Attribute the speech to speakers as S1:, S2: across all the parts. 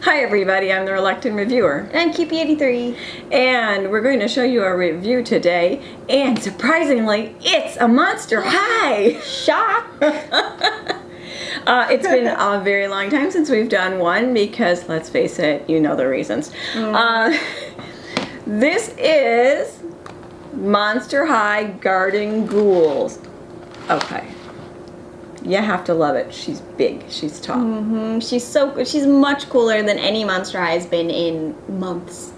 S1: Hi everybody, I'm the Reluctant Reviewer.
S2: And I'm kewpie83.
S1: And we're going to show you a review today. And surprisingly, it's a Monster High!
S2: Shock!
S1: It's been a very long time since we've done one because, let's face it, you know the reasons. This is Monster High Garden Ghouls. Okay. You have to love it. She's big. She's tall.
S2: Mm-hmm. She's so good. She's much cooler than any Monster High has been in months.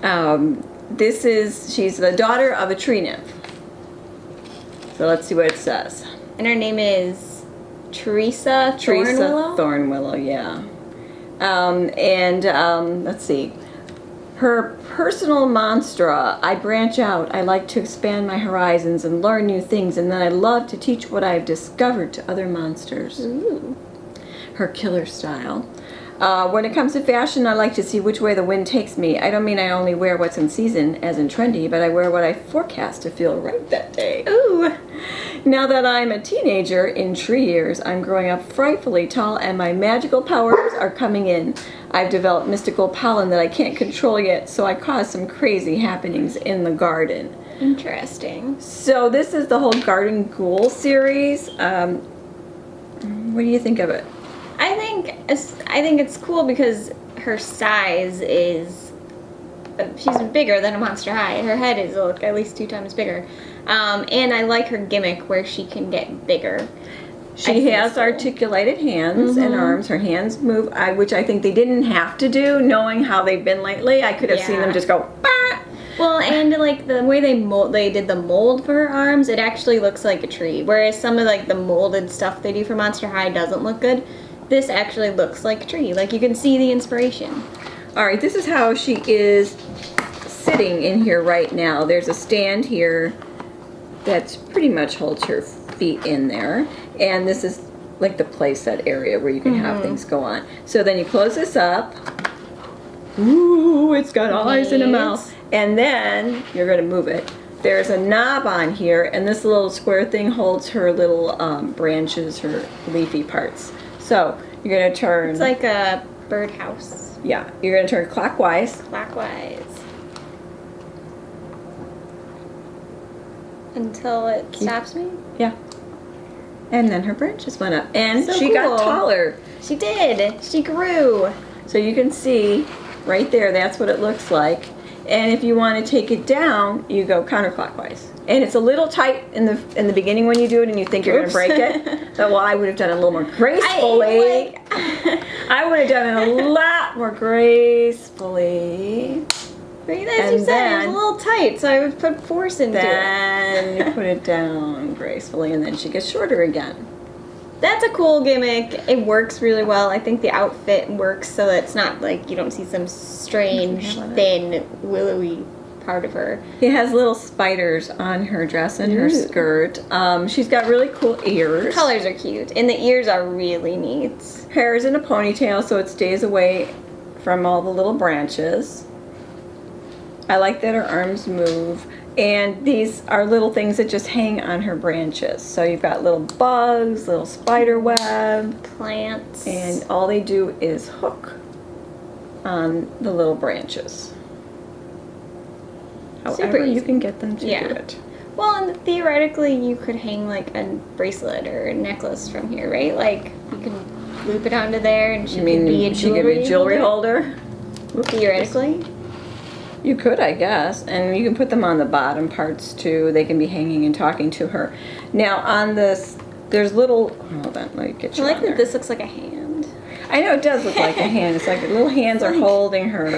S1: She's the daughter of a tree nymph. So let's see what it says.
S2: And her name is Tressa Thornwillow?
S1: Thornwillow, yeah. Let's see. Her personal mantra: I branch out, I like to expand my horizons and learn new things, and then I love to teach what I've discovered to other monsters.
S2: Ooh.
S1: Her killer style. When it comes to fashion, I like to see which way the wind takes me. I don't mean I only wear what's in season, as in trendy, but I wear what I forecast to feel right that day.
S2: Ooh.
S1: Now that I'm a teenager in tree years, I'm growing up frightfully tall and my magical powers are coming in. I've developed mystical pollen that I can't control yet, so I cause some crazy happenings in the garden.
S2: Interesting.
S1: So this is the whole Garden Ghoul series. What do you think of it?
S2: I think it's cool because her size is... she's bigger than a Monster High. Her head is at least 2 times bigger. And I like her gimmick where she can get bigger.
S1: She has articulated hands and arms. Her hands move, which I think they didn't have to do, knowing how they've been lately. I could have seen them just go, bah!
S2: Well, and like the way they did the mold for her arms, it actually looks like a tree. Whereas some of like the molded stuff they do for Monster High doesn't look good. This actually looks like a tree. Like you can see the inspiration.
S1: All right, this is how she is sitting in here right now. There's a stand here that's pretty much holds her feet in there. And this is like the playset area where you can have things go on. So then you close this up. Ooh, it's got eyes and a mouth. And then you're going to move it. There's a knob on here, and this little square thing holds her little branches, her leafy parts. So you're going to turn...
S2: It's like a birdhouse.
S1: Yeah, you're going to turn clockwise.
S2: Clockwise. Until it stops me?
S1: Yeah. And then her branches went up. And
S2: So
S1: she got
S2: cool.
S1: taller.
S2: She did. She grew.
S1: So you can see right there, that's what it looks like. And if you want to take it down, you go counterclockwise. And it's a little tight in the beginning when you do it and you think you're going to break it. So, well, I would have done it a little more gracefully. I would have done it a lot more gracefully.
S2: As you said, it was a little tight, so I would put force into it.
S1: Then you put it down gracefully, and then she gets shorter again.
S2: That's a cool gimmick. It works really well. I think the outfit works so that it's not like you don't see some strange, thin, willowy part of her.
S1: She has little spiders on her dress and her skirt. She's got really cool ears.
S2: Colors are cute, and the ears are really neat.
S1: Hair is in a ponytail, so it stays away from all the little branches. I like that her arms move. And these are little things that just hang on her branches. So you've got little bugs, little spider web,
S2: plants,
S1: and all they do is hook on the little branches. However, you can get them to do it.
S2: Well, and theoretically, you could hang like a bracelet or a necklace from here, right? Like you can loop it onto there, and she could be a jewelry holder. Theoretically.
S1: You could, I guess, and you can put them on the bottom parts too. They can be hanging and talking to her. Now on this, there's little, hold on, let me get you
S2: I like
S1: on
S2: that
S1: there.
S2: this looks like a hand.
S1: I know it does look like a hand. It's like little hands are holding her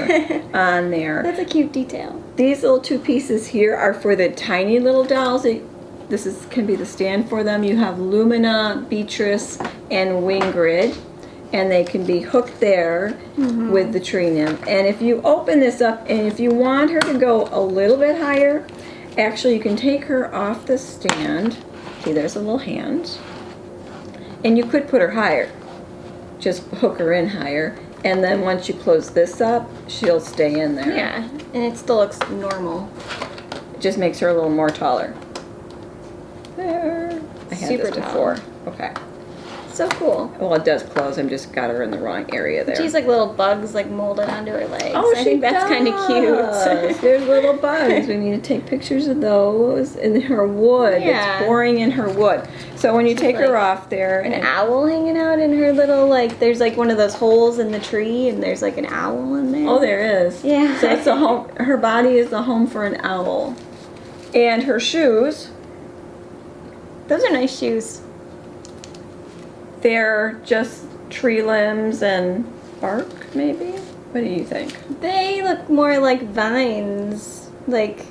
S1: on there.
S2: That's a cute detail.
S1: These little 2 pieces here are for the tiny little dolls. This can be the stand for them. You have Lumina, Beatrice, and Wingrid. And they can be hooked there with the tree nymph. And if you open this up, and if you want her to go a little bit higher, actually you can take her off the stand. See, there's a little hand. And you could put her higher. Just hook her in higher. And then once you close this up, she'll stay in there.
S2: Yeah, and it still looks normal.
S1: It just makes her a little more taller. There. I had
S2: Super
S1: this before. Okay.
S2: So cool.
S1: Well, it does close. I'm just got her in the wrong area there.
S2: She's like little bugs like molded onto her legs.
S1: Oh,
S2: I think that's kind of cute.
S1: There's little bugs. We need to take pictures of those in her wood.
S2: Yeah.
S1: It's boring in her wood. So when you take her off there,
S2: An owl hanging out in her little, like, there's like one of those holes in the tree, and there's like an owl in there.
S1: oh, there is.
S2: Yeah.
S1: So it's a home. Her body is the home for an owl, and her shoes.
S2: Those are nice shoes.
S1: They're just tree limbs and bark, maybe. What do you think?
S2: They look more like vines, like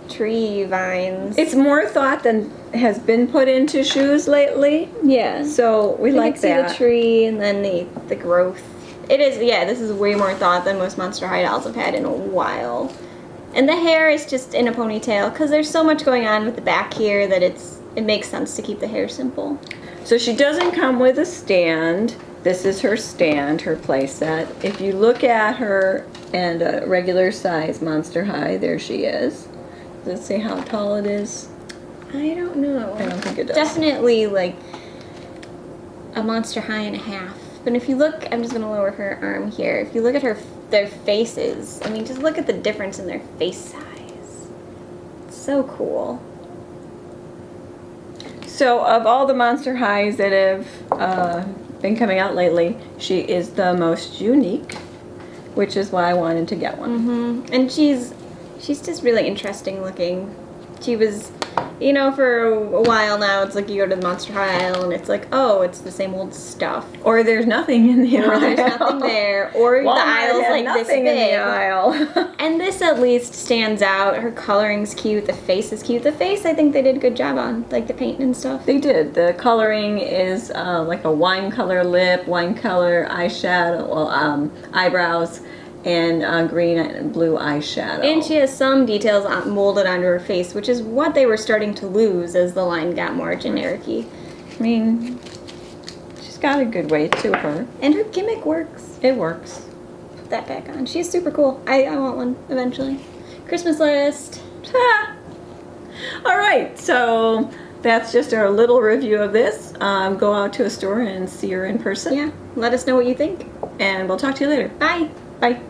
S2: tree vines.
S1: It's more thought than has been put into shoes lately.
S2: yeah.
S1: So we
S2: You
S1: like
S2: can see
S1: that.
S2: the tree and then the growth. It is, yeah, this is way more thought than most Monster High dolls have had in a while. And the hair is just in a ponytail because there's so much going on with the back here that it makes sense to keep the hair simple.
S1: So she doesn't come with a stand. This is her stand, her play set. If you look at her and a regular size Monster High, there she is. Does it say how tall it is?
S2: I don't know.
S1: I don't think it does.
S2: Definitely like a Monster High and a half. But if you look, I'm just gonna lower her arm here. If you look at their faces, I mean, just look at the difference in their face size. It's so cool.
S1: So of all the Monster Highs that have been coming out lately, she is the most unique, which is why I wanted to get one.
S2: Mm-hmm. And she's just really interesting looking. She was, you know, for a while now, it's like you go to the Monster High aisle and it's like, oh, it's the same old stuff.
S1: Or there's nothing in the aisle.
S2: Or there's nothing there. Or the aisle's like this
S1: nothing
S2: big.
S1: in the aisle.
S2: And this at least stands out. Her coloring's cute. The face is cute. The face, I think they did a good job on, like the paint and stuff.
S1: They did. The coloring is like a wine color lip, wine color eyeshadow, well, eyebrows, and green and blue eyeshadow.
S2: And she has some details molded onto her face, which is what they were starting to lose as the line got more generic-y.
S1: I mean, she's got a good weight to her.
S2: And her gimmick works.
S1: It works.
S2: Put that back on. She's super cool. I want one eventually. Christmas list.
S1: All right, so that's just our little review of this. Go out to a store and see her in person.
S2: Yeah. Let us know what you think.
S1: And we'll talk to you later.
S2: Bye.
S1: Bye.